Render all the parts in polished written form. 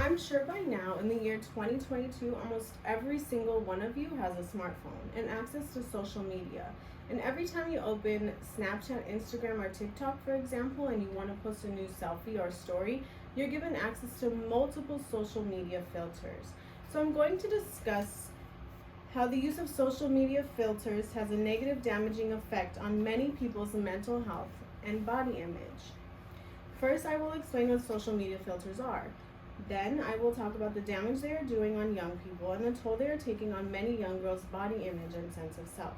I'm sure by now, in the year 2022, almost every single one of you has a smartphone and access to social media. And every time you open Snapchat, Instagram, or TikTok, for example, and you want to post a new selfie or story, you're given access to multiple social media filters. So I'm going to discuss how the use of social media filters has a negative damaging effect on many people's mental health and body image. First, I will explain what social media filters are. Then, I will talk about the damage they are doing on young people and the toll they are taking on many young girls' body image and sense of self.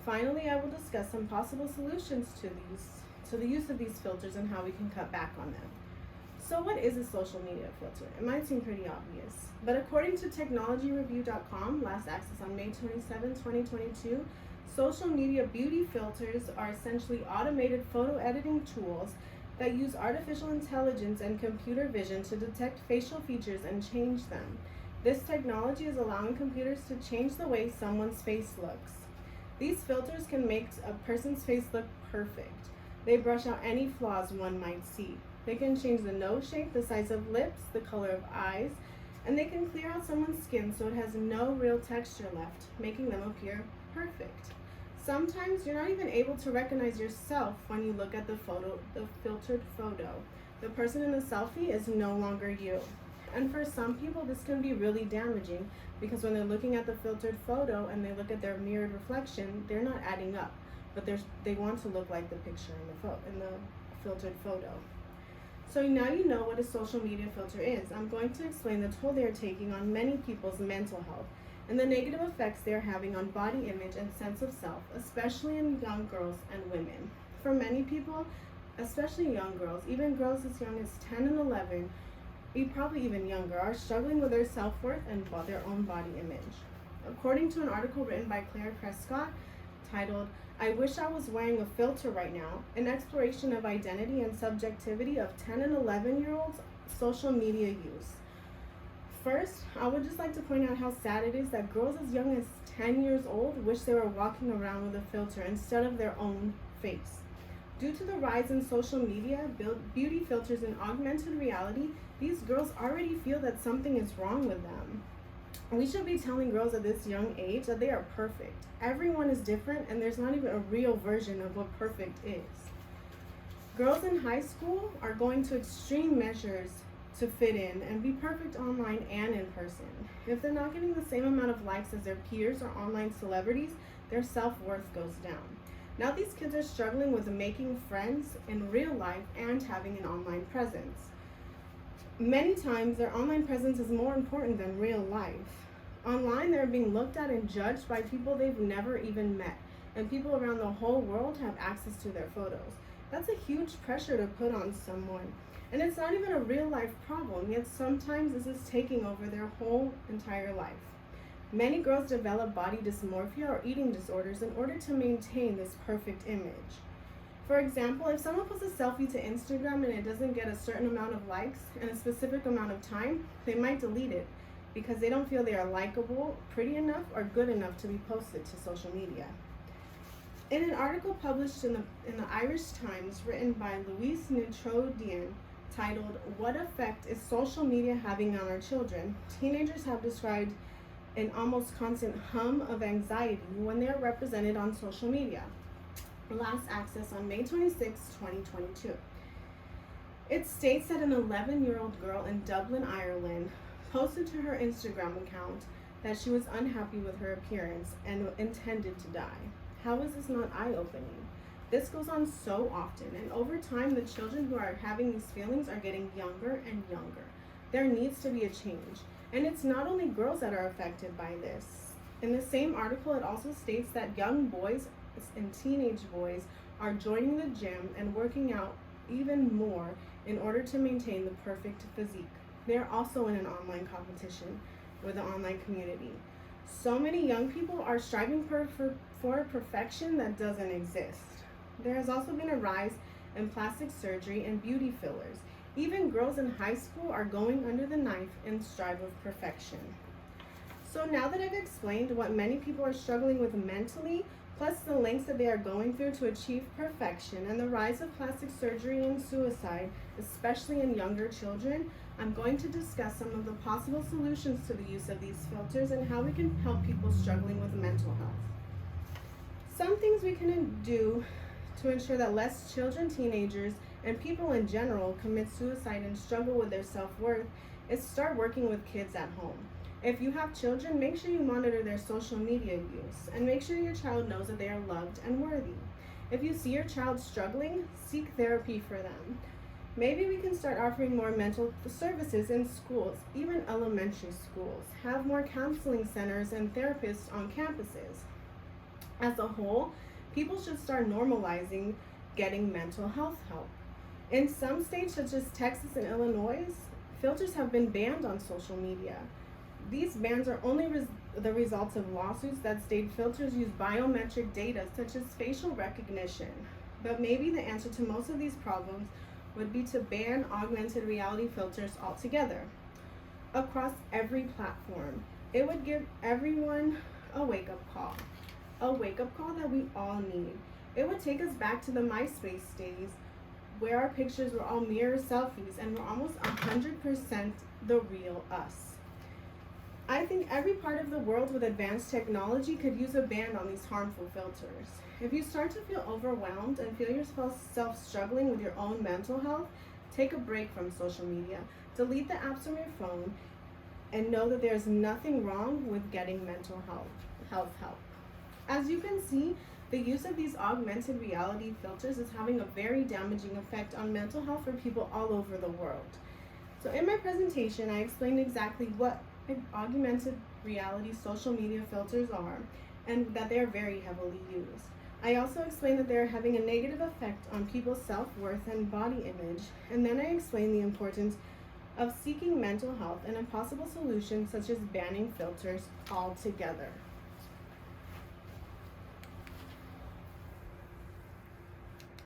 Finally, I will discuss some possible solutions to the use of these filters and how we can cut back on them. So what is a social media filter? It might seem pretty obvious, but according to technologyreview.com, last access on May 27, 2022, social media beauty filters are essentially automated photo editing tools that use artificial intelligence and computer vision to detect facial features and change them. This technology is allowing computers to change the way someone's face looks. These filters can make a person's face look perfect. They brush out any flaws one might see. They can change the nose shape, the size of lips, the color of eyes, and they can clear out someone's skin so it has no real texture left, making them appear perfect. Sometimes you're not even able to recognize yourself when you look at the filtered photo. The person in the selfie is no longer you. And for some people, this can be really damaging because when they're looking at the filtered photo and they look at their mirrored reflection, they're not adding up, but they want to look like the picture in the filtered photo. So now you know what a social media filter is. I'm going to explain the toll they are taking on many people's mental health and the negative effects they are having on body image and sense of self, especially in young girls and women. For many people, especially young girls, even girls as young as 10 and 11, probably even younger, are struggling with their self-worth and their own body image. According to an article written by Claire Prescott titled, "I Wish I Was Wearing a Filter Right Now, an exploration of identity and subjectivity of 10 and 11-year-olds' social media use." First, I would just like to point out how sad it is that girls as young as 10 years old wish they were walking around with a filter instead of their own face. Due to the rise in social media, beauty filters, and augmented reality, these girls already feel that something is wrong with them. We should be telling girls at this young age that they are perfect. Everyone is different, and there's not even a real version of what perfect is. Girls in high school are going to extreme measures to fit in and be perfect online and in person. If they're not getting the same amount of likes as their peers or online celebrities, their self-worth goes down. Now these kids are struggling with making friends in real life and having an online presence. Many times their online presence is more important than real life. Online, they're being looked at and judged by people they've never even met, and people around the whole world have access to their photos. That's a huge pressure to put on someone. And it's not even a real life problem, yet sometimes this is taking over their whole entire life. Many girls develop body dysmorphia or eating disorders in order to maintain this perfect image. For example, if someone posts a selfie to Instagram and it doesn't get a certain amount of likes in a specific amount of time, they might delete it because they don't feel they are likable, pretty enough, or good enough to be posted to social media. In an article published in the Irish Times written by Louise Nitrodian, titled, "What Effect is Social Media Having on Our Children?" Teenagers have described an almost constant hum of anxiety when they are represented on social media. Last access on May 26, 2022. It states that an 11-year-old girl in Dublin, Ireland, posted to her Instagram account that she was unhappy with her appearance and intended to die. How is this not eye-opening? This goes on so often, and over time, the children who are having these feelings are getting younger and younger. There needs to be a change. And it's not only girls that are affected by this. In the same article, it also states that young boys and teenage boys are joining the gym and working out even more in order to maintain the perfect physique. They are also in an online competition with the online community. So many young people are striving for a perfection that doesn't exist. There has also been a rise in plastic surgery and beauty fillers. Even girls in high school are going under the knife in strive of perfection. So now that I've explained what many people are struggling with mentally, plus the lengths that they are going through to achieve perfection, and the rise of plastic surgery and suicide, especially in younger children, I'm going to discuss some of the possible solutions to the use of these filters and how we can help people struggling with mental health. Some things we can do to ensure that less children, teenagers, and people in general commit suicide and struggle with their self-worth is start working with kids at home. If you have children, make sure you monitor their social media use and make sure your child knows that they are loved and worthy. If you see your child struggling, seek therapy for them. Maybe we can start offering more mental services in schools, even elementary schools. Have more counseling centers and therapists on campuses. As a whole, people should start normalizing getting mental health help. In some states, such as Texas and Illinois, filters have been banned on social media. These bans are only the results of lawsuits that state filters use biometric data such as facial recognition. But maybe the answer to most of these problems would be to ban augmented reality filters altogether across every platform. It would give everyone a wake-up call that we all need. It would take us back to the MySpace days where our pictures were all mirror selfies and were almost 100% the real us. I think every part of the world with advanced technology could use a ban on these harmful filters. If you start to feel overwhelmed and feel yourself struggling with your own mental health, take a break from social media. Delete the apps from your phone and know that there's nothing wrong with getting mental health help. As you can see, the use of these augmented reality filters is having a very damaging effect on mental health for people all over the world. So in my presentation, I explained exactly what augmented reality social media filters are and that they are very heavily used. I also explained that they are having a negative effect on people's self-worth and body image, and then I explained the importance of seeking mental health and a possible solution such as banning filters altogether.